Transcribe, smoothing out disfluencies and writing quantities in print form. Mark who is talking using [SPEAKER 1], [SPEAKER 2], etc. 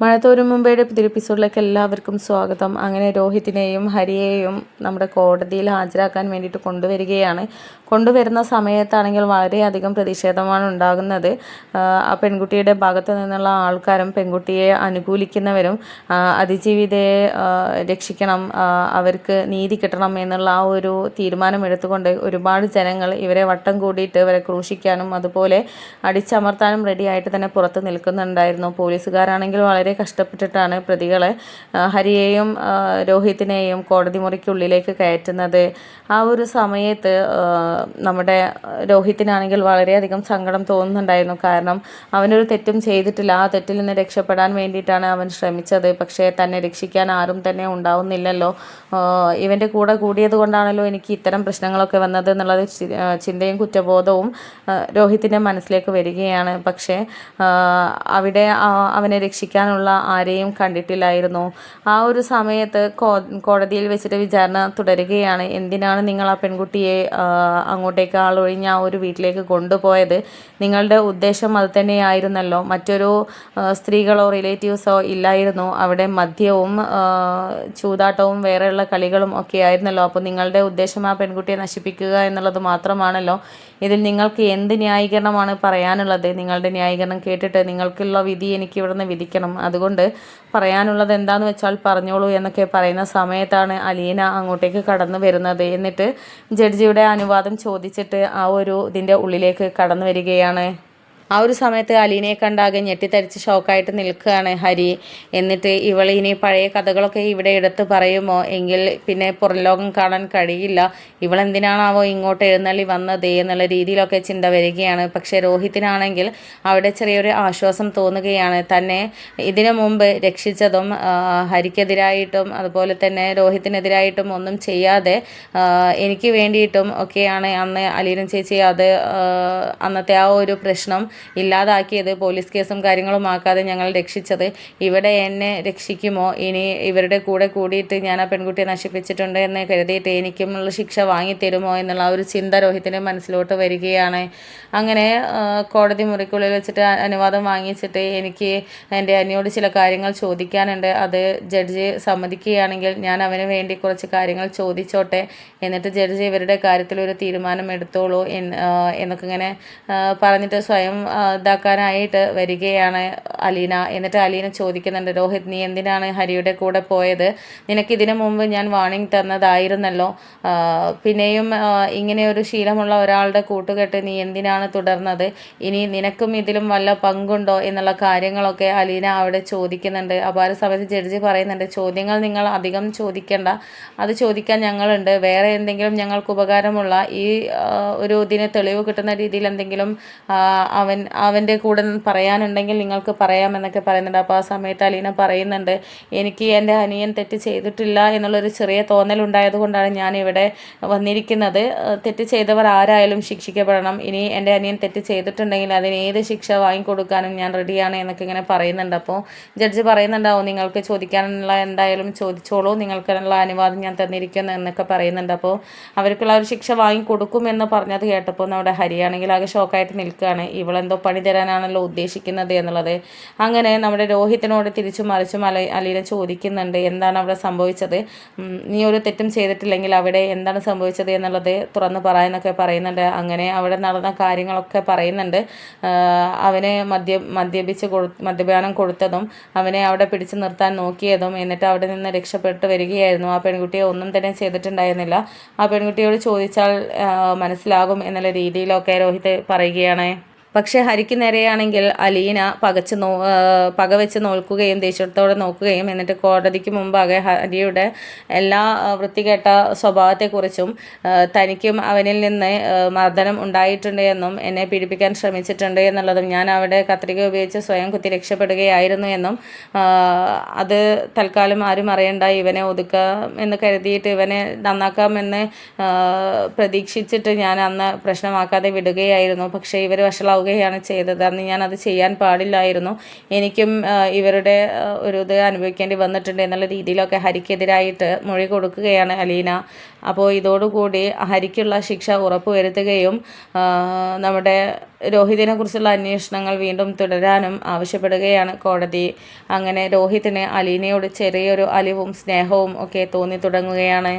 [SPEAKER 1] മഴത്തോരും മുമ്പേയുടെ പുതിയ എപ്പിസോഡിലേക്ക് എല്ലാവർക്കും സ്വാഗതം. അങ്ങനെ രോഹിത്തിനെയും ഹരിയെയും നമ്മുടെ കോടതിയിൽ ഹാജരാക്കാൻ വേണ്ടിയിട്ട് കൊണ്ടുവരുന്ന സമയത്താണെങ്കിൽ വളരെയധികം പ്രതിഷേധമാണ് ഉണ്ടാകുന്നത്. ആ പെൺകുട്ടിയുടെ ഭാഗത്തു നിന്നുള്ള ആൾക്കാരും പെൺകുട്ടിയെ അനുകൂലിക്കുന്നവരും അതിജീവിതയെ രക്ഷിക്കണം, അവർക്ക് നീതി കിട്ടണം എന്നുള്ള ആ ഒരു തീരുമാനം എടുത്തുകൊണ്ട് ഒരുപാട് ജനങ്ങൾ ഇവരെ വട്ടം കൂടിയിട്ട് ഇവരെ ക്രൂശിക്കാനും അതുപോലെ അടിച്ചമർത്താനും റെഡിയായിട്ട് തന്നെ പുറത്ത് നിൽക്കുന്നുണ്ടായിരുന്നു. പോലീസുകാരാണെങ്കിൽ വളരെ കഷ്ടപ്പെട്ടിട്ടാണ് പ്രതികളെ ഹരിയെയും രോഹിത്തിനെയും കോടതി മുറിക്കുള്ളിലേക്ക് കയറ്റുന്നത്. ആ ഒരു സമയത്ത് നമ്മുടെ രോഹിത്തിനാണെങ്കിൽ വളരെയധികം സങ്കടം തോന്നുന്നുണ്ടായിരുന്നു. കാരണം അവനൊരു തെറ്റും ചെയ്തിട്ടില്ല. ആ തെറ്റിൽ നിന്ന് രക്ഷപ്പെടാൻ വേണ്ടിയിട്ടാണ് അവൻ ശ്രമിച്ചത്. പക്ഷേ തന്നെ രക്ഷിക്കാൻ ആരും തന്നെ ഉണ്ടാവുന്നില്ലല്ലോ. ഇവൻ്റെ കൂടെ കൂടിയത് കൊണ്ടാണല്ലോ എനിക്ക് ഇത്തരം പ്രശ്നങ്ങളൊക്കെ വന്നത് എന്നുള്ളത് ചിന്തയും കുറ്റബോധവും രോഹിത്തിൻ്റെ മനസ്സിലേക്ക് വരികയാണ്. പക്ഷേ അവിടെ അവനെ രക്ഷിക്കാനുള്ള ആരെയും കണ്ടിട്ടില്ലായിരുന്നു. ആ ഒരു സമയത്ത് കോടതിയിൽ വെച്ചിട്ട് വിചാരണ തുടരുകയാണ്. എന്തിനാണ് നിങ്ങൾ ആ പെൺകുട്ടിയെ അങ്ങോട്ടേക്ക് ആളൊഴിഞ്ഞ ആ ഒരു വീട്ടിലേക്ക് കൊണ്ടുപോയത്? നിങ്ങളുടെ ഉദ്ദേശം അത് തന്നെയായിരുന്നല്ലോ. മറ്റൊരു സ്ത്രീകളോ റിലേറ്റീവ്സോ ഇല്ലായിരുന്നു. അവിടെ മദ്യവും ചൂതാട്ടവും വേറെയുള്ള കളികളും ഒക്കെ ആയിരുന്നല്ലോ. അപ്പോൾ നിങ്ങളുടെ ഉദ്ദേശം ആ പെൺകുട്ടിയെ നശിപ്പിക്കുക എന്നുള്ളത് മാത്രമാണല്ലോ. ഇതിൽ നിങ്ങൾക്ക് എന്ത് ന്യായീകരണമാണ് പറയാനുള്ളത്? നിങ്ങളുടെ ന്യായീകരണം കേട്ടിട്ട് നിങ്ങൾക്കുള്ള വിധി എനിക്ക് ഇവിടുന്ന് വിധിക്കണം. അതുകൊണ്ട് പറയാനുള്ളത് എന്താന്ന് വെച്ചാൽ പറഞ്ഞോളൂ എന്നൊക്കെ പറയുന്ന സമയത്താണ് അലീന അങ്ങോട്ടേക്ക് കടന്നു വരുന്നത്. എന്നിട്ട് ജഡ്ജിയുടെ അനുവാദം ചോദിച്ചിട്ട് ആ ഒരു ഇതിൻ്റെ ഉള്ളിലേക്ക് കടന്നു വരികയാണ്. ആ ഒരു സമയത്ത് അലീനയെ കണ്ടാകെ ഞെട്ടിത്തരിച്ച് ഷോക്കായിട്ട് നിൽക്കുകയാണ് ഹരി. എന്നിട്ട് ഇനി പഴയ കഥകളൊക്കെ ഇവിടെ എടുത്ത് പറയുമോ? എങ്കിൽ പിന്നെ പുറം ലോകം കാണാൻ കഴിയില്ല. ഇവളെന്തിനാണാവോ ഇങ്ങോട്ട് എഴുന്നള്ളി വന്നത് എന്നുള്ള രീതിയിലൊക്കെ ചിന്ത വരികയാണ്. പക്ഷേ രോഹിത്തിനാണെങ്കിൽ അവിടെ ചെറിയൊരു ആശ്വാസം തോന്നുകയാണ്. തന്നെ ഇതിനു മുമ്പ് രക്ഷിച്ചതും ഹരിക്കെതിരായിട്ടും അതുപോലെ തന്നെ രോഹിത്തിനെതിരായിട്ടും ഒന്നും ചെയ്യാതെ എനിക്ക് വേണ്ടിയിട്ടും ഒക്കെയാണ് അന്ന് അലീന ചേച്ചി അന്നത്തെ ആ ഒരു പ്രശ്നം ഇല്ലാതാക്കിയത്. പോലീസ് കേസും കാര്യങ്ങളും ആക്കാതെ ഞങ്ങൾ രക്ഷിച്ചത്. ഇവിടെ എന്നെ രക്ഷിക്കുമോ? ഇനി ഇവരുടെ കൂടെ കൂടിയിട്ട് ഞാൻ ആ പെൺകുട്ടിയെ നശിപ്പിച്ചിട്ടുണ്ട് എന്ന് കരുതിയിട്ട് എനിക്കുമുള്ള ശിക്ഷ വാങ്ങിത്തരുമോ എന്നുള്ള ആ ഒരു ചിന്ത രോഹിത്തിൻ്റെ മനസ്സിലോട്ട് വരികയാണ്. അങ്ങനെ കോടതി മുറിക്കുള്ളിൽ വെച്ചിട്ട് അനുവാദം വാങ്ങിച്ചിട്ട് എനിക്ക് എൻ്റെ അനിയോട് ചില കാര്യങ്ങൾ ചോദിക്കാനുണ്ട്. അത് ജഡ്ജി സമ്മതിക്കുകയാണെങ്കിൽ ഞാൻ അവന് വേണ്ടി കുറച്ച് കാര്യങ്ങൾ ചോദിച്ചോട്ടെ, എന്നിട്ട് ജഡ്ജി ഇവരുടെ കാര്യത്തിൽ ഒരു തീരുമാനം എടുത്തോളൂ എന്നൊക്കെ ഇങ്ങനെ പറഞ്ഞിട്ട് സ്വയം ഇതാക്കാനായിട്ട് വരികയാണ് അലീന. എന്നിട്ട് അലീന ചോദിക്കുന്നുണ്ട്, രോഹിത് നീ എന്തിനാണ് ഹരിയുടെ കൂടെ പോയത്? നിനക്ക് ഇതിനു മുമ്പ് ഞാൻ വാർണിംഗ് തന്നതായിരുന്നല്ലോ. പിന്നെയും ഇങ്ങനെയൊരു ശീലമുള്ള ഒരാളുടെ കൂട്ടുകെട്ട് നീ എന്തിനാണ് തുടർന്നത്? ഇനി നിനക്കും ഇതിലും വല്ല പങ്കുണ്ടോ എന്നുള്ള കാര്യങ്ങളൊക്കെ അലീന അവിടെ ചോദിക്കുന്നുണ്ട്. അപ്പോൾ ആ സമയത്ത് ജഡ്ജി പറയുന്നുണ്ട്, ചോദ്യങ്ങൾ നിങ്ങൾ അധികം ചോദിക്കേണ്ട, അത് ചോദിക്കാൻ ഞങ്ങളുണ്ട്. വേറെ എന്തെങ്കിലും ഞങ്ങൾക്ക് ഉപകാരമുള്ള ഈ ഒരു ഇതിന് തെളിവ് കിട്ടുന്ന രീതിയിൽ എന്തെങ്കിലും അവൻ്റെ കൂടെ പറയാനുണ്ടെങ്കിൽ നിങ്ങൾക്ക് പറയാമെന്നൊക്കെ പറയുന്നുണ്ട്. അപ്പോൾ ആ സമയത്ത് അലീന പറയുന്നുണ്ട്, എനിക്ക് എൻ്റെ അനിയൻ തെറ്റ് ചെയ്തിട്ടില്ല എന്നുള്ളൊരു ചെറിയ തോന്നലുണ്ടായത് കൊണ്ടാണ് ഞാനിവിടെ വന്നിരിക്കുന്നത്. തെറ്റ് ചെയ്തവർ ആരായാലും ശിക്ഷിക്കപ്പെടണം. ഇനി എൻ്റെ അനിയൻ തെറ്റ് ചെയ്തിട്ടുണ്ടെങ്കിൽ അതിന് ഏത് ശിക്ഷ വാങ്ങിക്കൊടുക്കാനും ഞാൻ റെഡിയാണ് എന്നൊക്കെ ഇങ്ങനെ പറയുന്നുണ്ട്. അപ്പോൾ ജഡ്ജി പറയുന്നുണ്ടാവും, നിങ്ങൾക്ക് ചോദിക്കാനുള്ള എന്തായാലും ചോദിച്ചോളൂ, നിങ്ങൾക്കുള്ള അനുവാദം ഞാൻ തന്നിരിക്കുന്നു എന്നൊക്കെ പറയുന്നുണ്ട്. അപ്പോൾ അവർക്കുള്ള ഒരു ശിക്ഷ വാങ്ങിക്കൊടുക്കുമെന്ന് പറഞ്ഞത് കേട്ടപ്പോൾ നമ്മുടെ ഹരിയാണെങ്കിൽ ആകെ ഷോക്കായിട്ട് നിൽക്കുകയാണ്. ഇവളെന്തോ പണി തരാനാണല്ലോ ഉദ്ദേശിക്കുന്നത് എന്നുള്ളത്. അങ്ങനെ നമ്മുടെ രോഹിത്തിനോട് തിരിച്ചു മറിച്ചും അലീന ചോദിക്കുന്നുണ്ട്, എന്താണ് അവിടെ സംഭവിച്ചത്? നീ ഒരു തെറ്റും ചെയ്തിട്ടില്ലെങ്കിൽ അവിടെ എന്താണ് സംഭവിച്ചത് എന്നുള്ളത് തുറന്ന് പറയാനൊക്കെ പറയുന്നുണ്ട്. അങ്ങനെ അവിടെ നടന്ന കാര്യങ്ങളൊക്കെ പറയുന്നുണ്ട്. അവന് മദ്യപാനം കൊടുത്തതും അവനെ അവിടെ പിടിച്ചു നിർത്താൻ നോക്കിയതും എന്നിട്ട് അവിടെ നിന്ന് രക്ഷപ്പെട്ട് വരികയായിരുന്നു. ആ പെൺകുട്ടിയെ ഒന്നും തന്നെ ചെയ്തിട്ടുണ്ടായിരുന്നില്ല. ആ പെൺകുട്ടിയോട് ചോദിച്ചാൽ മനസ്സിലാകും എന്നുള്ള രീതിയിലൊക്കെ രോഹിത് പറയുകയാണ്. പക്ഷേ ഹരിക്ക് നേരെയാണെങ്കിൽ അലീന പകവെച്ച് നോക്കുകയും ദേഷ്യത്തോടെ നോക്കുകയും എന്നിട്ട് കോടതിക്ക് മുമ്പാകെ ഹരിയുടെ എല്ലാ വൃത്തികെട്ട സ്വഭാവത്തെക്കുറിച്ചും തനിക്കും അവനിൽ നിന്ന് മർദ്ദനം ഉണ്ടായിട്ടുണ്ട് എന്നും എന്നെ പീഡിപ്പിക്കാൻ ശ്രമിച്ചിട്ടുണ്ട് എന്നുള്ളതും ഞാൻ അവിടെ കത്രിക ഉപയോഗിച്ച് സ്വയം കുത്തി രക്ഷപ്പെടുകയായിരുന്നു എന്നും അത് തൽക്കാലം ആരും അറിയണ്ട, ഇവനെ ഒതുക്കാം എന്ന് കരുതിയിട്ട് ഇവനെ നന്നാക്കാമെന്ന് പ്രതീക്ഷിച്ചിട്ട് ഞാൻ അന്ന് പ്രശ്നമാക്കാതെ വിടുകയായിരുന്നു. പക്ഷേ ഇവർ വഷളാവുക ആവുകയാണ് ചെയ്തത്. അന്ന് ഞാനത് ചെയ്യാൻ പാടില്ലായിരുന്നു, എനിക്കും ഇവരുടെ ഒരു ഇത് അനുഭവിക്കേണ്ടി വന്നിട്ടുണ്ട് എന്നുള്ള രീതിയിലൊക്കെ ഹരിക്കെതിരായിട്ട് മൊഴി കൊടുക്കുകയാണ് അലീന. അപ്പോൾ ഇതോടുകൂടി ഹരിക്കുള്ള ശിക്ഷ ഉറപ്പുവരുത്തുകയും നമ്മുടെ രോഹിതിനെ കുറിച്ചുള്ള അന്വേഷണങ്ങൾ വീണ്ടും തുടരാനും ആവശ്യപ്പെടുകയാണ് കോടതി. അങ്ങനെ രോഹിതിന് അലീനയോട് ചെറിയൊരു അലിവും സ്നേഹവും ഒക്കെ തോന്നി തുടങ്ങുകയാണ്.